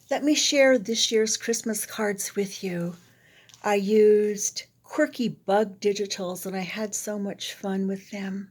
Let me share this year's Christmas cards with you. I used Quirky Bug Digitals and I had so much fun with them.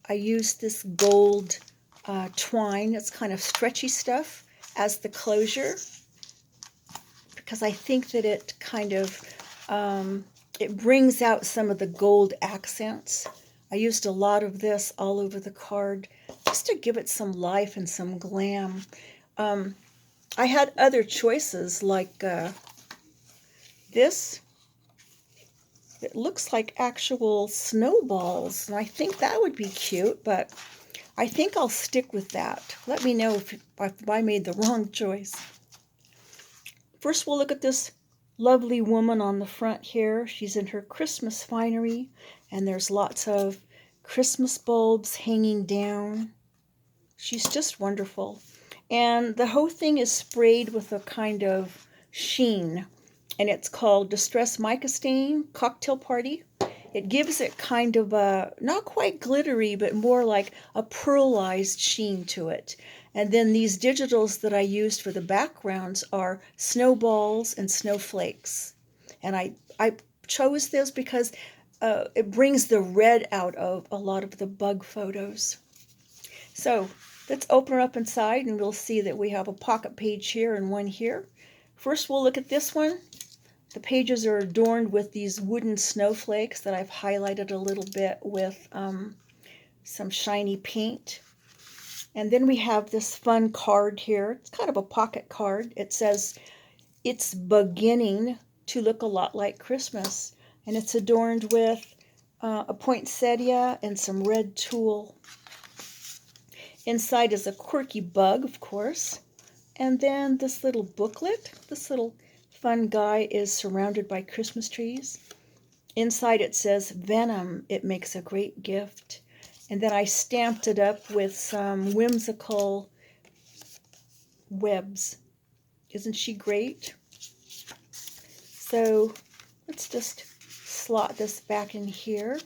I used this gold twine, it's kind of stretchy stuff, as the closure because I think that it kind of, it brings out some of the gold accents. I used a lot of this all over the card just to give it some life and some glam. I had other choices like this. It looks like actual snowballs, and I think that would be cute, but I think I'll stick with that. Let me know if I made the wrong choice. First, we'll look at this lovely woman on the front here. She's in her Christmas finery, and there's lots of Christmas bulbs hanging down. She's just wonderful. And the whole thing is sprayed with a kind of sheen, and it's called Distress Mica Stain Cocktail Party. It gives it kind of a, not quite glittery, but more like a pearlized sheen to it. And then these digitals that I used for the backgrounds are snowballs and snowflakes. And I chose this because it brings the red out of a lot of the bug photos. So let's open her up inside and we'll see that we have a pocket page here and one here. First we'll look at this one. The pages are adorned with these wooden snowflakes that I've highlighted a little bit with some shiny paint. And then we have this fun card here. It's kind of a pocket card. It says, "It's beginning to look a lot like Christmas." And it's adorned with a poinsettia and some red tulle. Inside is a quirky bug, of course. And then this little booklet, this little fun guy is surrounded by Christmas trees. Inside it says, "Venom, it makes a great gift." And then I stamped it up with some whimsical webs. Isn't she great? So let's just slot this back in here.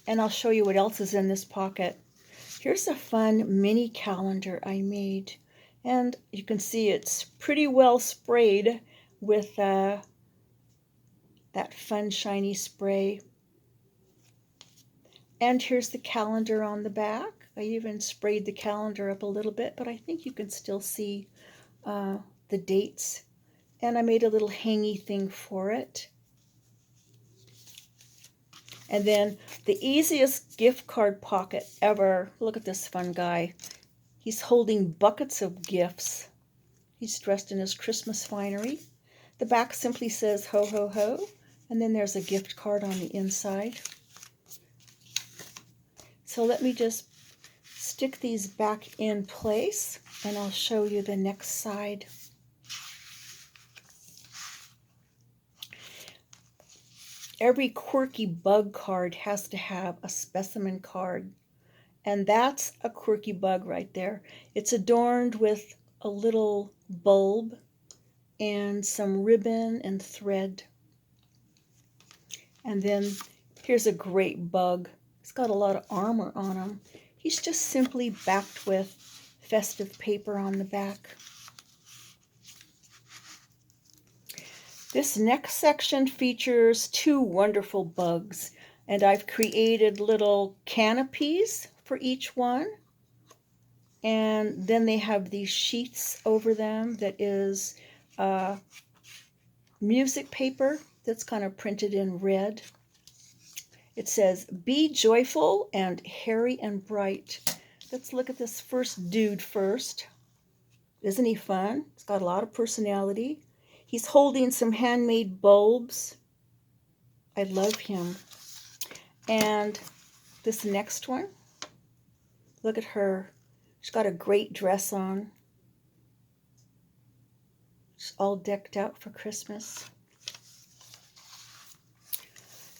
And I'll show you what else is in this pocket. Here's a fun mini calendar I made. And you can see it's pretty well sprayed with that fun shiny spray. And here's the calendar on the back. I even sprayed the calendar up a little bit, but I think you can still see the dates. And I made a little hangy thing for it. And then the easiest gift card pocket ever. Look at this fun guy. He's holding buckets of gifts. He's dressed in his Christmas finery. The back simply says ho ho ho, and then there's a gift card on the inside. So let me just stick these back in place and I'll show you the next side. Every quirky bug card has to have a specimen card. And that's a quirky bug right there. It's adorned with a little bulb and some ribbon and thread. And then here's a great bug. He's got a lot of armor on him. He's just simply backed with festive paper on the back. This next section features two wonderful bugs, and I've created little canopies for each one. And then they have these sheaths over them that is music paper that's kind of printed in red. It says, "Be joyful and hairy and bright." Let's look at this first dude first. Isn't he fun? He's got a lot of personality. He's holding some handmade bulbs. I love him. And this next one, look at her. She's got a great dress on. She's all decked out for Christmas.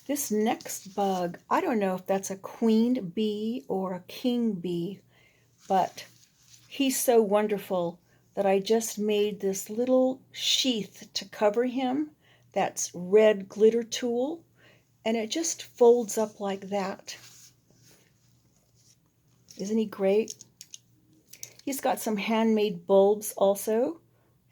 This next bug, I don't know if that's a queen bee or a king bee, but he's so wonderful that I just made this little sheath to cover him. That's red glitter tulle, and it just folds up like that. Isn't he great? He's got some handmade bulbs also.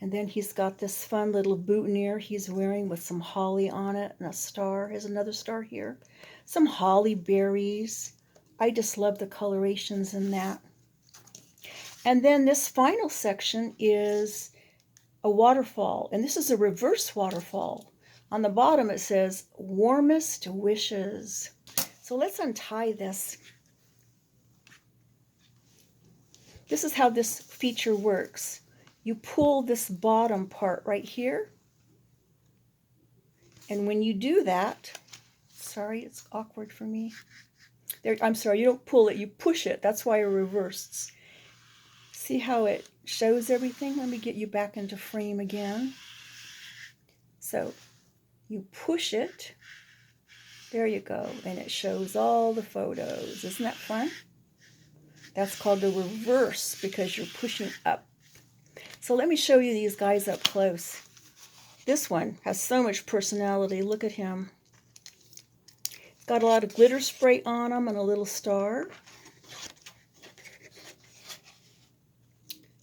And then he's got this fun little boutonniere he's wearing with some holly on it and a star. Here's another star here. Some holly berries. I just love the colorations in that. And then this final section is a waterfall. And this is a reverse waterfall. On the bottom it says, warmest wishes. So let's untie this. This is how this feature works. You pull this bottom part right here. And when you do that, sorry, it's awkward for me. There, I'm sorry, you don't pull it, you push it. That's why it reverses. See how it shows everything? Let me get you back into frame again. So you push it. There you go. And it shows all the photos. Isn't that fun? That's called the reverse because you're pushing up. So let me show you these guys up close. This one has so much personality. Look at him. Got a lot of glitter spray on him and a little star.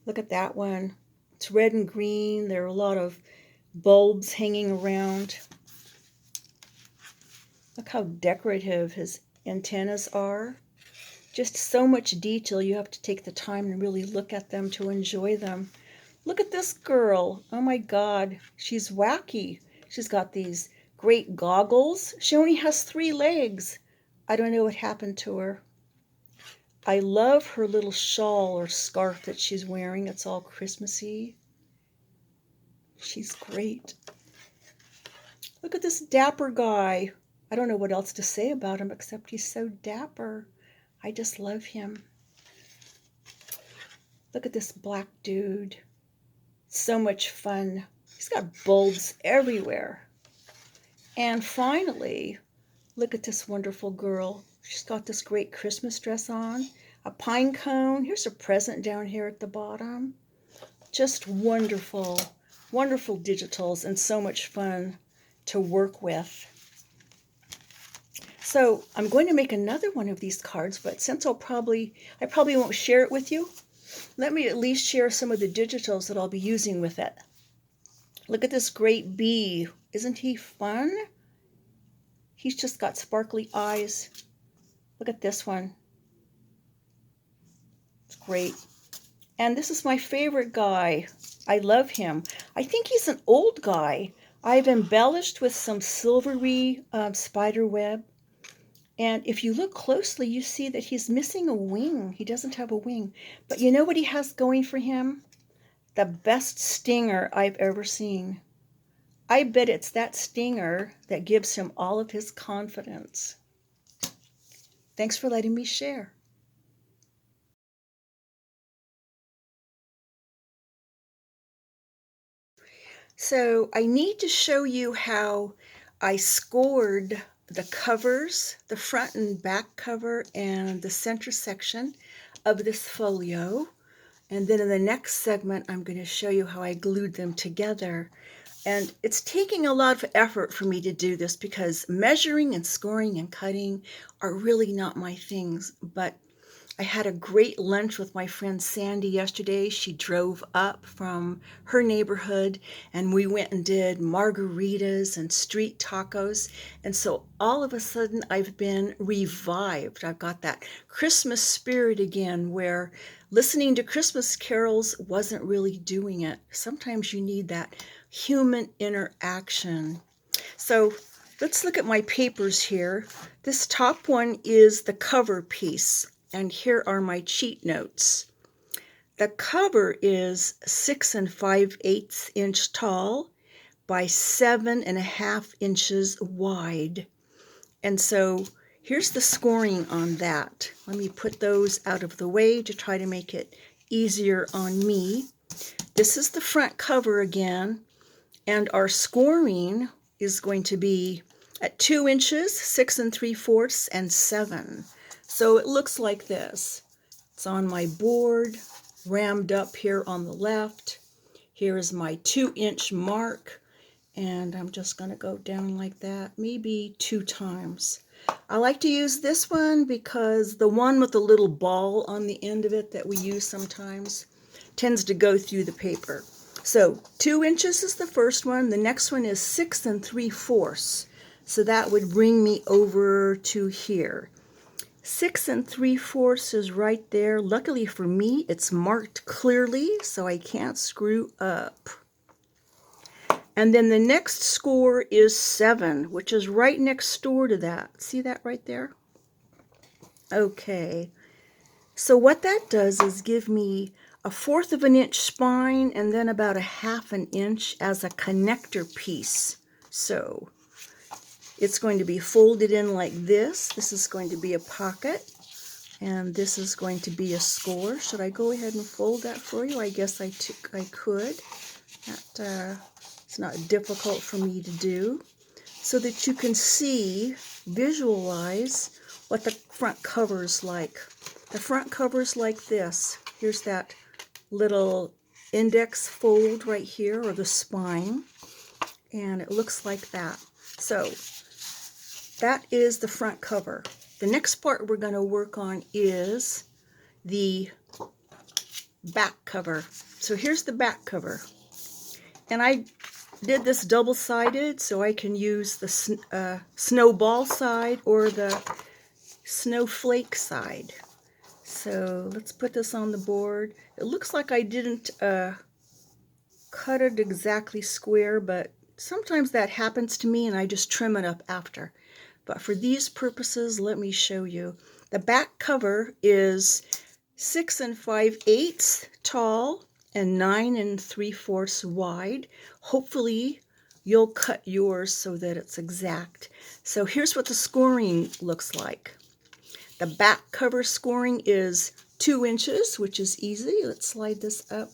Look at that one. It's red and green. There are a lot of bulbs hanging around. Look how decorative his antennas are. Just so much detail. You have to take the time and really look at them to enjoy them. Look at this girl. Oh my God. She's wacky. She's got these great goggles. She only has 3 legs. I don't know what happened to her. I love her little shawl or scarf that she's wearing. It's all Christmassy. She's great. Look at this dapper guy. I don't know what else to say about him except he's so dapper. I just love him. Look at this black dude. So much fun. He's got bulbs everywhere. And finally, look at this wonderful girl. She's got this great Christmas dress on, a pine cone. Here's a present down here at the bottom. Just wonderful, wonderful digitals and so much fun to work with. So I'm going to make another one of these cards, but since I probably won't share it with you, let me at least share some of the digitals that I'll be using with it. Look at this great bee. Isn't he fun? He's just got sparkly eyes. Look at this one. It's great. And this is my favorite guy. I love him. I think he's an old guy. I've embellished with some silvery spider web. And if you look closely, you see that he's missing a wing. He doesn't have a wing. But you know what he has going for him? The best stinger I've ever seen. I bet it's that stinger that gives him all of his confidence. Thanks for letting me share. So I need to show you how I scored the covers, the front and back cover and the center section of this folio. And then in the next segment, I'm going to show you how I glued them together. And it's taking a lot of effort for me to do this because measuring and scoring and cutting are really not my things. But I had a great lunch with my friend Sandy yesterday. She drove up from her neighborhood and we went and did margaritas and street tacos. And so all of a sudden I've been revived. I've got that Christmas spirit again where listening to Christmas carols wasn't really doing it. Sometimes you need that human interaction. So let's look at my papers here. This top one is the cover piece. And here are my cheat notes. The cover is 6 5/8 inch tall by 7.5 inches wide. And so here's the scoring on that. Let me put those out of the way to try to make it easier on me. This is the front cover again, and our scoring is going to be at 2 inches, 6 3/4, and 7. So it looks like this. It's on my board, rammed up here on the left. Here is my 2-inch mark, and I'm just going to go down like that, maybe 2 times. I like to use this one because the one with the little ball on the end of it that we use sometimes tends to go through the paper. So 2 inches is the first one. The next one is 6 3/4. So that would bring me over to here. 6 3/4 is right there. Luckily for me, it's marked clearly, so I can't screw up. And then the next score is 7, which is right next door to that. See that right there? Okay. So what that does is give me a 1/4 of an inch spine and then about a 1/2 an inch as a connector piece. So it's going to be folded in like this. This is going to be a pocket. And this is going to be a score. Should I go ahead and fold that for you? I guess I could. It's not difficult for me to do. So that you can see, visualize what the front cover is like. The front cover is like this. Here's that little index fold right here, or the spine. And it looks like that. So that is the front cover. The next part we're going to work on is the back cover. So here's the back cover. And I did this double-sided so I can use the Snowball side or the Snowflake side. So let's put this on the board. It looks like I didn't cut it exactly square, but sometimes that happens to me and I just trim it up after. But for these purposes, let me show you. The back cover is 6 5/8 tall and 9 3/4 wide. Hopefully, you'll cut yours so that it's exact. So here's what the scoring looks like. The back cover scoring is 2 inches, which is easy. Let's slide this up.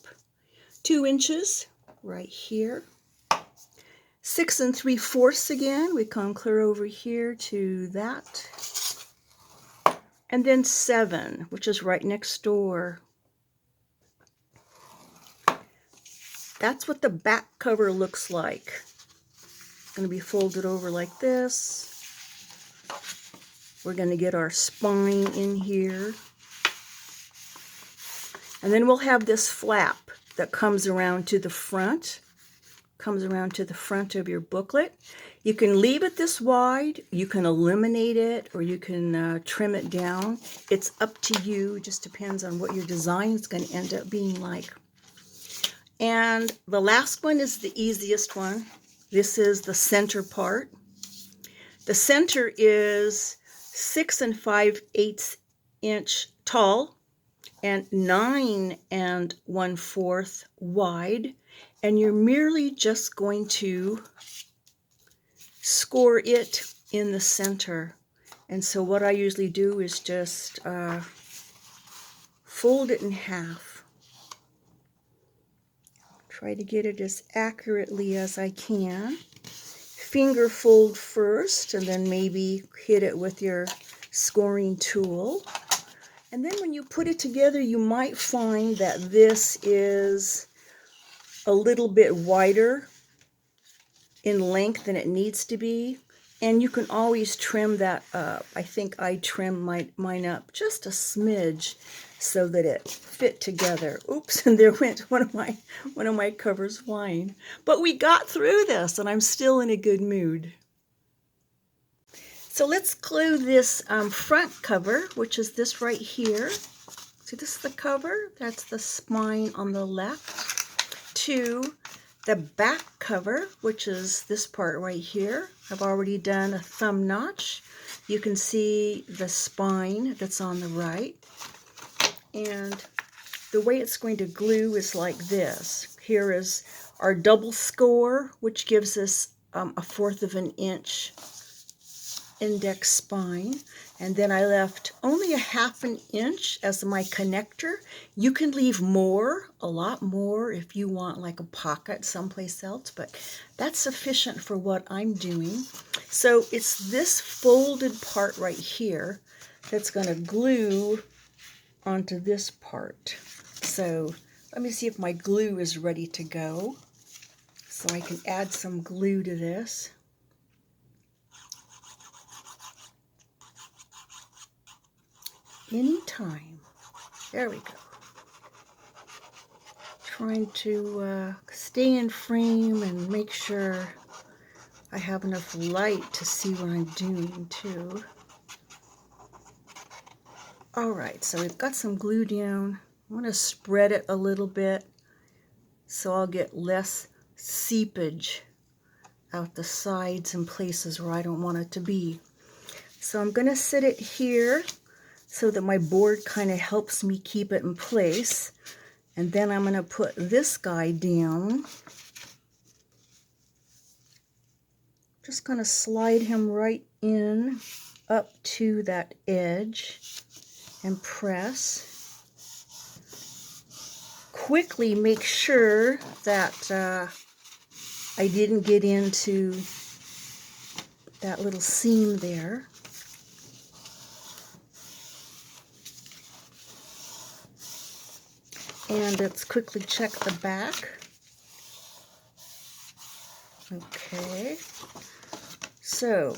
2 inches right here. 6 3/4 again. We come clear over here to that. And then 7, which is right next door. That's what the back cover looks like. It's going to be folded over like this. We're going to get our spine in here. And then we'll have this flap that comes around to the front. Comes around to the front of your booklet. You can leave it this wide, you can eliminate it, or you can trim it down. It's up to you. It just depends on what your design is going to end up being like. And the last one is the easiest one. This is the center part. The center is 6 5/8 inch tall and 9 1/4 wide. And you're merely just going to score it in the center. And so what I usually do is just fold it in half. Try to get it as accurately as I can. Finger fold first, and then maybe hit it with your scoring tool. And then when you put it together, you might find that this is a little bit wider in length than it needs to be, and you can always trim that up. I think I trimmed mine up just a smidge so that it fit together. Oops, and there went one of my covers flying. But we got through this, and I'm still in a good mood. So let's glue this front cover, which is this right here. So this is the cover. That's the spine on the left. To the back cover, which is this part right here. I've already done a thumb notch. You can see the spine that's on the right. And the way it's going to glue is like this. Here is our double score, which gives us a 1/4 of an inch index spine. And then I left only a 1/2 an inch as my connector. You can leave more, a lot more, if you want like a pocket someplace else, but that's sufficient for what I'm doing. So it's this folded part right here that's going to glue onto this part. So let me see if my glue is ready to go. So I can add some glue to this. anytime. There we go. Trying to stay in frame and make sure I have enough light to see what I'm doing too. Alright, so we've got some glue down. I'm going to spread it a little bit so I'll get less seepage out the sides and places where I don't want it to be. So I'm going to set it here so that my board kind of helps me keep it in place. And then I'm going to put this guy down. Just going to slide him right in up to that edge and press. Quickly make sure that I didn't get into that little seam there. And let's quickly check the back. Okay, so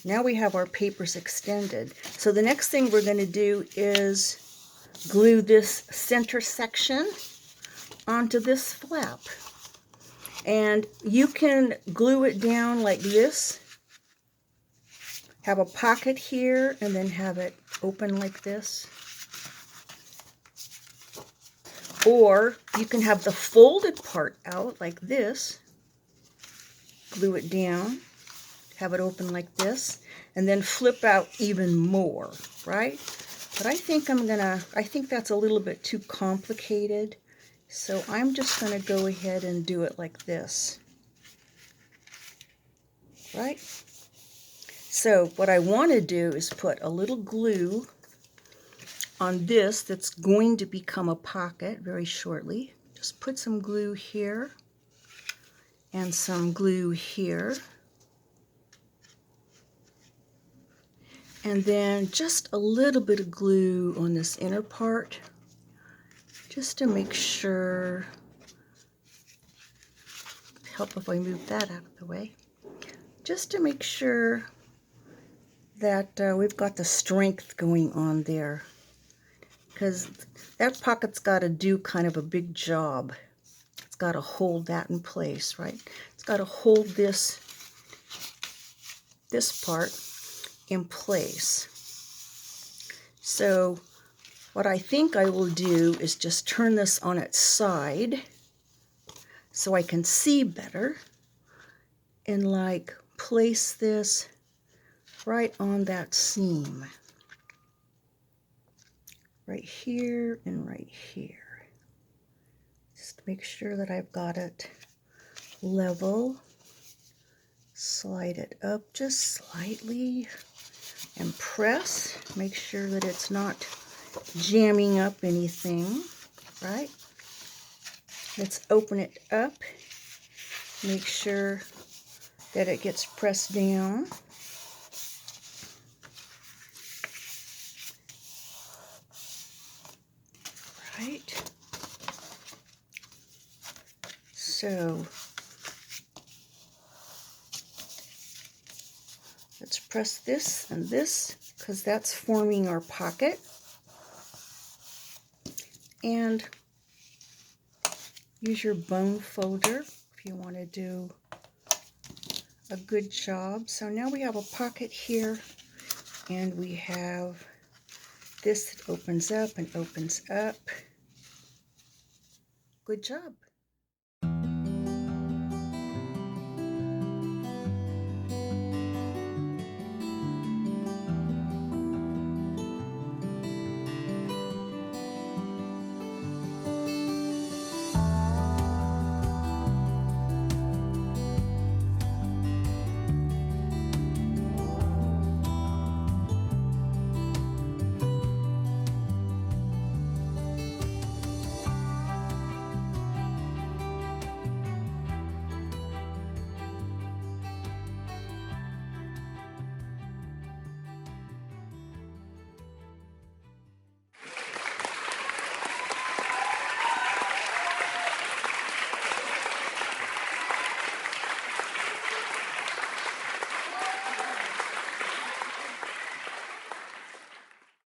now we have our papers extended. So the next thing we're going to do is glue this center section onto this flap. And you can glue it down like this. Have a pocket here and then have it open like this. Or you can have the folded part out like this, glue it down, have it open like this, and then flip out even more, right? But I think that's a little bit too complicated, so I'm just going to go ahead and do it like this, right? So what I want to do is put a little glue on this that's going to become a pocket very shortly. Just put some glue here and some glue here. And then just a little bit of glue on this inner part, just to make sure, help if I move that out of the way, just to make sure that we've got the strength going on there. Because that pocket's got to do kind of a big job. It's got to hold that in place, right? It's got to hold this part in place. So what I think I will do is just turn this on its side so I can see better and like place this right on that seam. Right here and right here. Just make sure that I've got it level. Slide it up just slightly and press. Make sure that it's not jamming up anything, right? Let's open it up. Make sure that it gets pressed down. Right. So let's press this and this because that's forming our pocket. And use your bone folder if you want to do a good job. So now we have a pocket here and we have this that opens up and opens up. Good job.